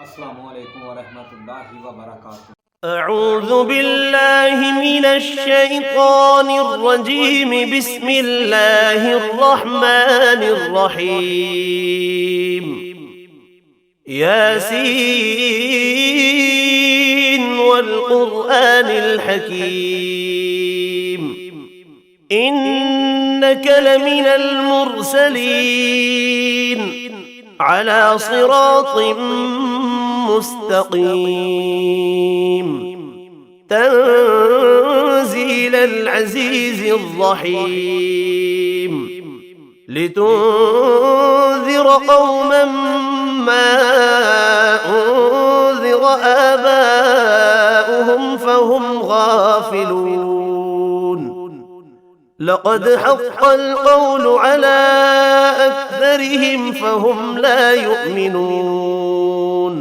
अस्सलामु अलैकुम वरहमतुल्लाहि वबरकातुहू। أعوذ بالله من الشيطان الرجيم. بسم الله الرحمن الرحيم. ياسين والقرآن الحكيم إنك لمن المرسلين على صراط مستقيم تنزيل العزيز الرحيم لتنذر قوما ما أنذر آباؤهم فهم غافلون. لقد حق القول على أكثرهم فهم لا يؤمنون.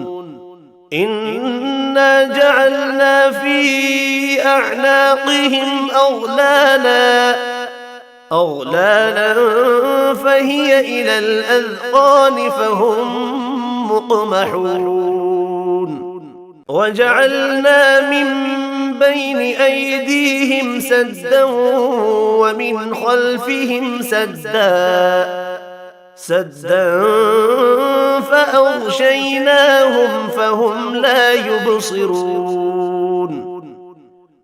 إنا جعلنا في أعناقهم أغلالا فهي إلى الأذقان فهم مقمحون. وجعلنا من بين أيديهم سدا ومن خلفهم سدا فأغشيناهم فهم لا يبصرون.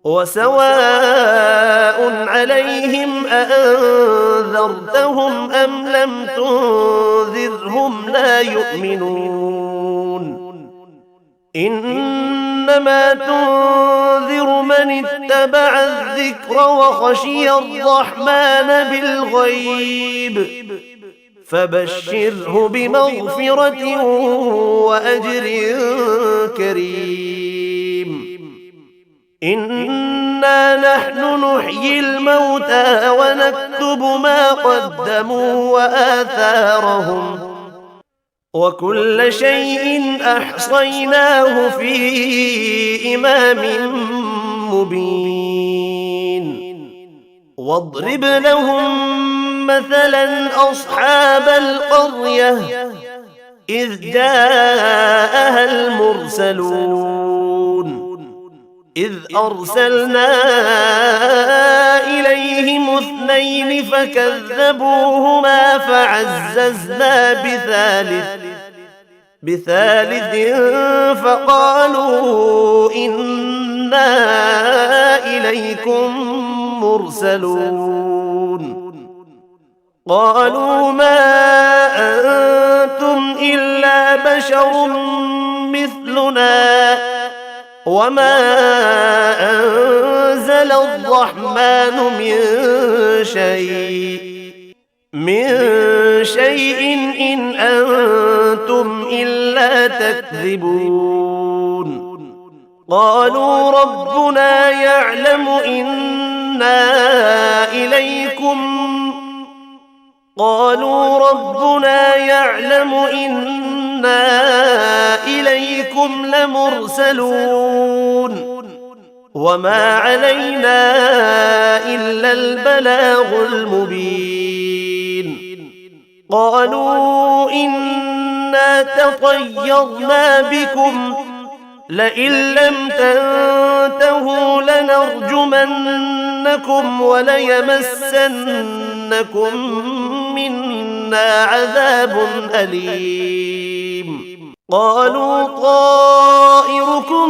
وسواء عليهم أأنذرتهم أم لم تنذرهم لا يؤمنون. إنما تنذر من اتبع الذكر وخشي الرحمن بالغيب فبشره بمغفرة وأجر كريم. إنا نحن نحيي الموتى ونكتب ما قدموا وآثارهم وكل شيء أحصيناه في إمام مبين. واضرب لهم مثلا أصحاب القرية إذ جاءها المرسلون إذ أرسلنا إليهم 2 فكذبوهما فعززنا بثالث فقالوا إنا إليكم مرسلون. قالوا ما أنتم إلا بشر مثلنا وما أنزل الرحمن من شيء إن أنتم إلا تكذبون. قالوا ربنا يعلم إنا إليكم لمرسلون وما علينا إلا البلاغ المبين. قالوا إنا تطيرنا بكم لئن لم تنتهوا لنرجمنكم وليمسنكم منا عذاب أليم. قالوا طائركم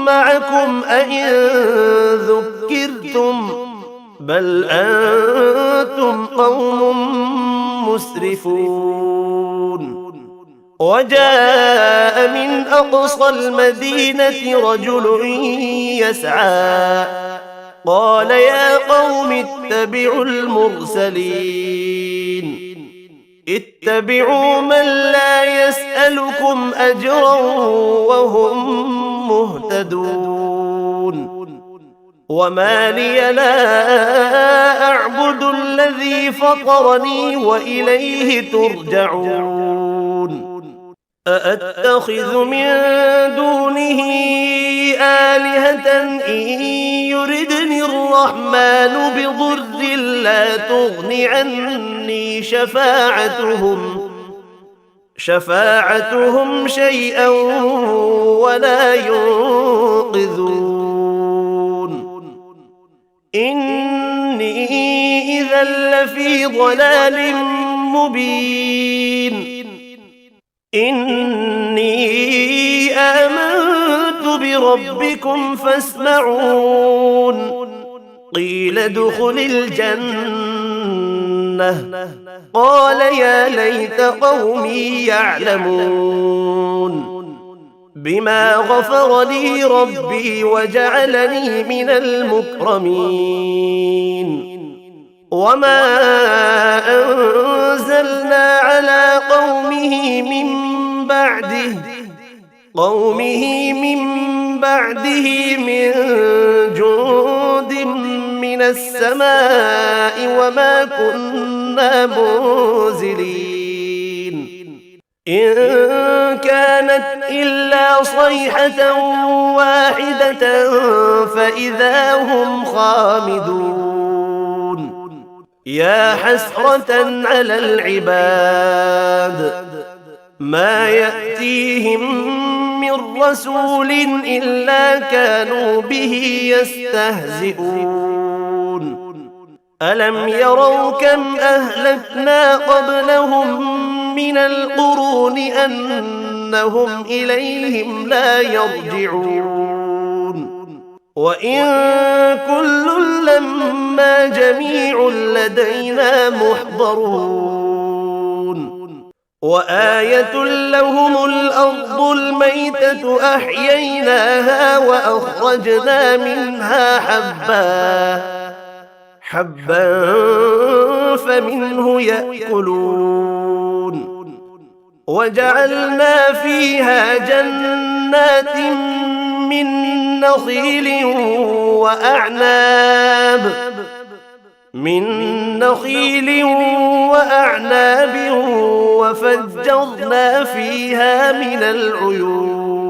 معكم أئن ذكرتم بل أنتم قوم مسرفون. وجاء من أقصى المدينة رجل يسعى قال يا قوم اتبعوا المرسلين اتبعوا من لا يسألكم أجرا وهم مهتدون. وما لي لا أعبد الذي فطرني وإليه ترجعون. أأتخذ من دونه آلهة إن يردني الرحمن بضر لا تغن عني شفاعتهم شيئا ولا ينقذون إني إذا لفي ضلال مبين إني آمنت بربكم فاسمعون قيل ادخل الجنة قال يا ليت قومي يعلمون بما غفر لي ربي وجعلني من المكرمين وما أنزلنا على قومه من بعده من جند من السماء وما كنا منزلين إن كانت إلا صيحة واحدة فإذا هم خامدون يا حسرة على العباد ما يأتيهم من رسول إلا كانوا به يستهزئون ألم يروا كم أهلكنا قبلهم من القرون أنهم إليهم لا يرجعون وإن كل لما جميع لدينا محضرون وآية لهم الأرض الميتة أحييناها وأخرجنا منها حبا فمنه يأكلون وجعلنا فيها جنات من نخيل وأعناب وفجرنا فيها من العيون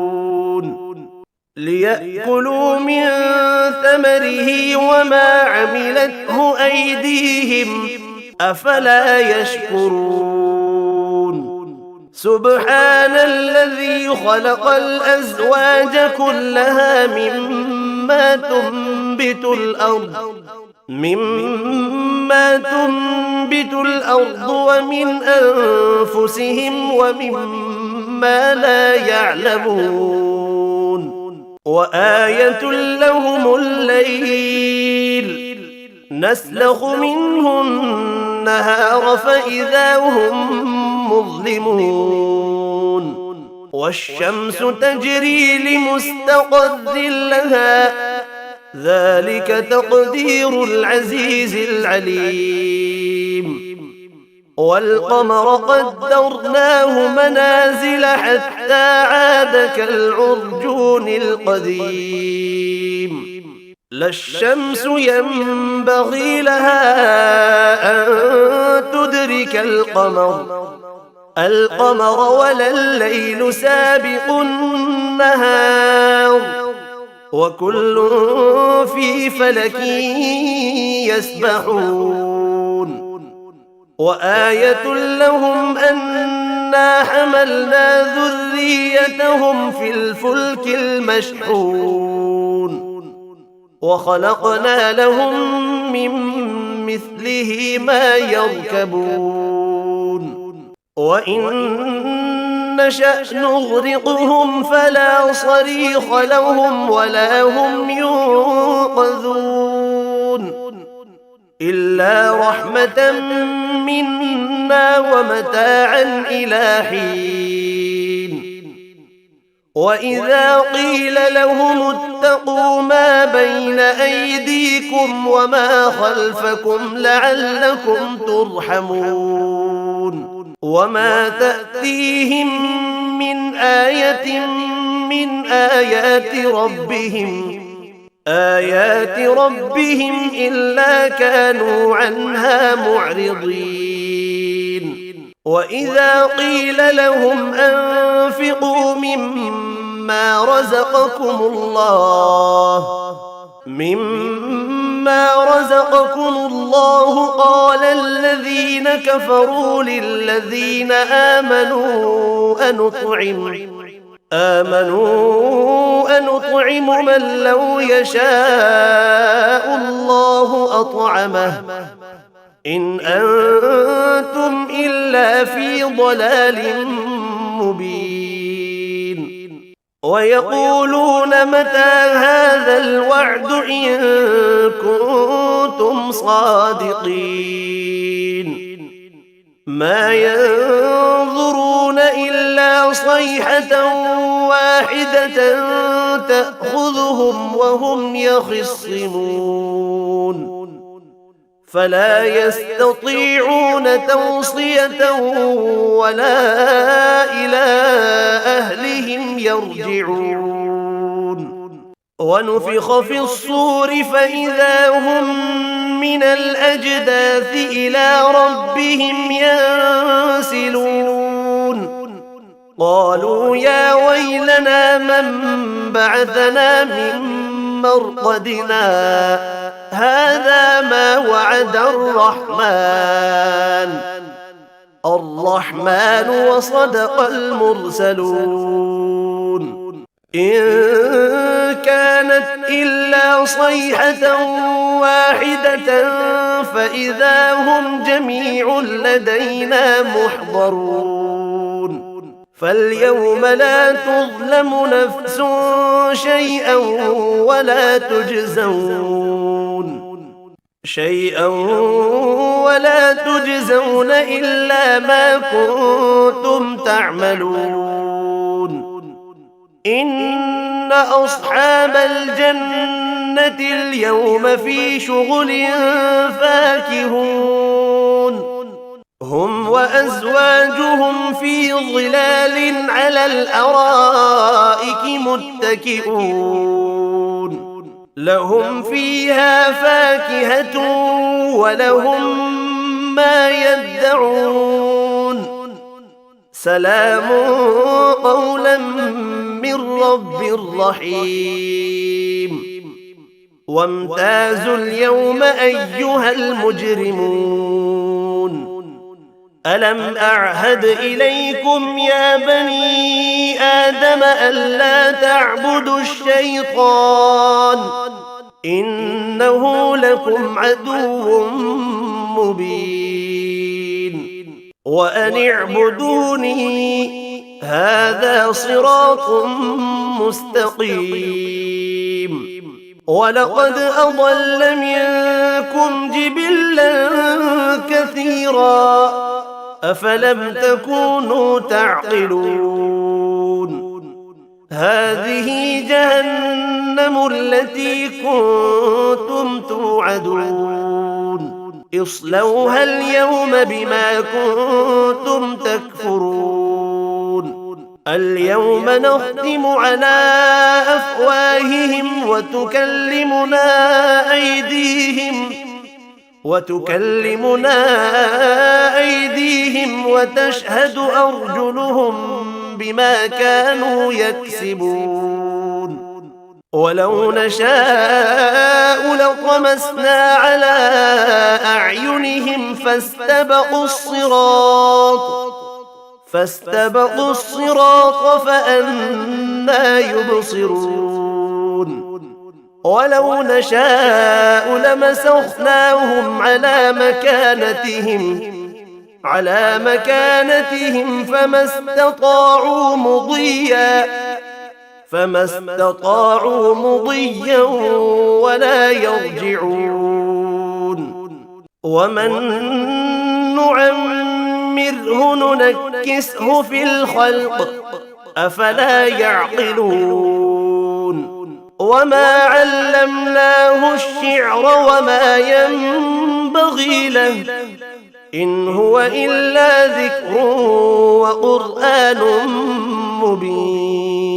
ليأكلوا من ثمره وما عملته أيديهم أفلا يشكرون سبحان الذي خلق الأزواج كلها مما تنبت الأرض ومن أنفسهم ومما لا يعلمون وآية لهم الليل نسلخ منه النهار فإذا هم مظلمون والشمس تجري لمستقر لها ذلك تقدير العزيز العليم والقمر قدرناه منازل حتى عاد كالعرجون القديم لا الشمس ينبغي لها أن تدرك القمر ولا الليل سابق النهار وكل في فلك يسبحون وآية لهم أنا حملنا ذريتهم في الفلك المشحون وخلقنا لهم من مثله ما يركبون وإن نشأ نغرقهم فلا صريخ لهم ولا هم ينقذون إلا رحمة منا ومتاعا إلى حين وإذا قيل لهم اتقوا ما بين أيديكم وما خلفكم لعلكم ترحمون وما تأتيهم من آية من آيات ربهم إلا كانوا عنها معرضين وإذا قيل لهم أنفقوا مما مما رزقكم الله قال الذين كفروا للذين آمنوا أنطعم من لو يشاء الله أطعمه إن أنتم إلا في ضلال مبين ويقولون متى هذا الوعد إن كنتم صادقين ما ينظرون إلا صيحة واحدة تأخذهم وهم يخصمون فلا يستطيعون توصية ولا إلى أهلهم يرجعون ونفخ في الصور فإذا هم من الأجداث إلى ربهم ينسلون قالوا يا ويلنا من بعثنا من مرقدنا هذا ما وعد الرحمن وصدق المرسلون إن كانت إلا صيحة واحدة فإذا هم جميع لدينا محضرون فاليوم لا تظلم نفس شيئا ولا تجزون إلا ما كنتم تعملون إن أصحاب الجنة اليوم في شغل فاكهون هم وأزواجهم في ظلال على الأرائك متكئون لهم فيها فاكهة ولهم ما يدعون سلام قولا من رب رحيم وامتازوا اليوم أيها المجرمون ألم أعهد إليكم يا بني آدم ألا تعبدوا الشيطان إنه لكم عدو مبين وأن اعبدوني هذا صراط مستقيم ولقد أضل منكم جبلا كثيرا أفلم تكونوا تعقلون هذه جهنم التي كنتم توعدون اصلوها اليوم بما كنتم تكفرون اليوم نختم على أفواههم وتكلمنا أيديهم وتشهد أرجلهم بما كانوا يكسبون ولو نشاء لطمسنا على أعينهم فاستبقوا الصراط فأنى يبصرون ولو نشاء لمسخناهم على مكانتهم فما استطاعوا مضيا ولا يرجعون ومن نعمره ننكسه في الخلق أفلا يعقلون وما علمناه الشعر وما ينبغي له إن هو إلا ذكر وقرآن مبين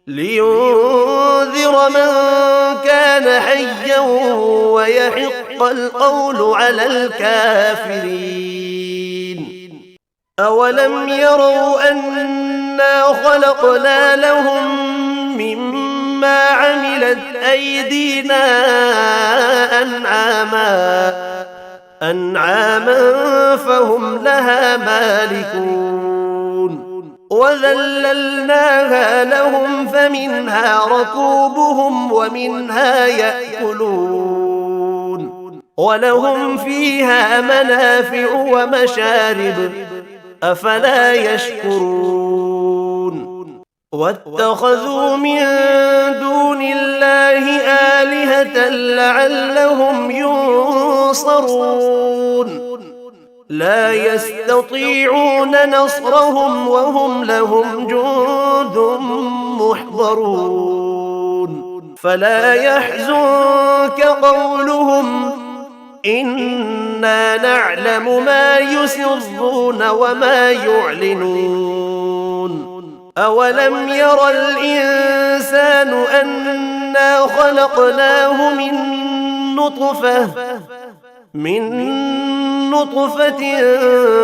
لينذر من كان حيا ويحق القول على الكافرين أولم يروا أنا خلقنا لهم مما عملت عملت أيدينا أنعاما فهم لها مالكون وذللناها لهم فمنها ركوبهم ومنها يأكلون ولهم فيها منافع ومشارب أفلا يشكرون واتخذوا من دون الله آلهة لعلهم ينصرون لا يستطيعون نصرهم وهم لهم جند محضرون فلا يحزنك قولهم إنا نعلم ما يسرون وما يعلنون أولم ير الإنسان أنا خلقناه من نطفة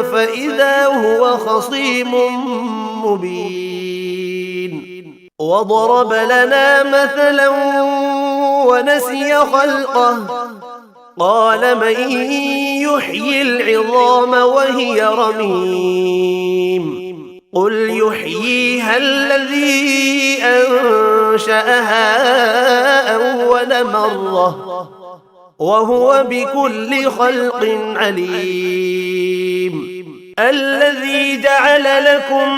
فإذا هو خصيم مبين وضرب لنا مثلا ونسي خلقه قال من يحيي العظام وهي رميم قل يحييها الذي أنشأها أول مرة وهو بكل خلق عليم الذي جعل لكم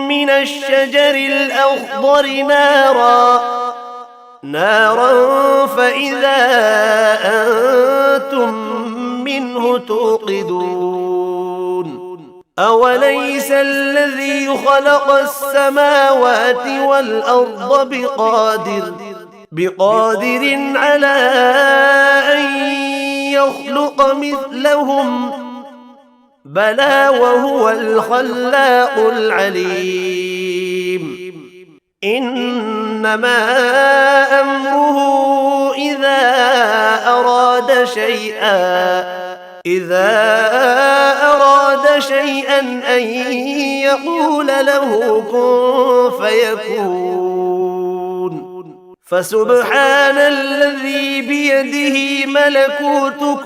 من الشجر الأخضر نارا فإذا أنتم منه توقدون أوليس الذي خلق السماوات والأرض بقادر على أن يخلق مثلهم بلى وهو الخلاق العليم إنما أمره إذا أراد شيئا أن يقول له كن فيكون فسبحان الذي بيده ملكوت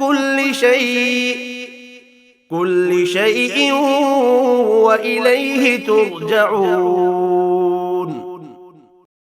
كل شيء وإليه ترجعون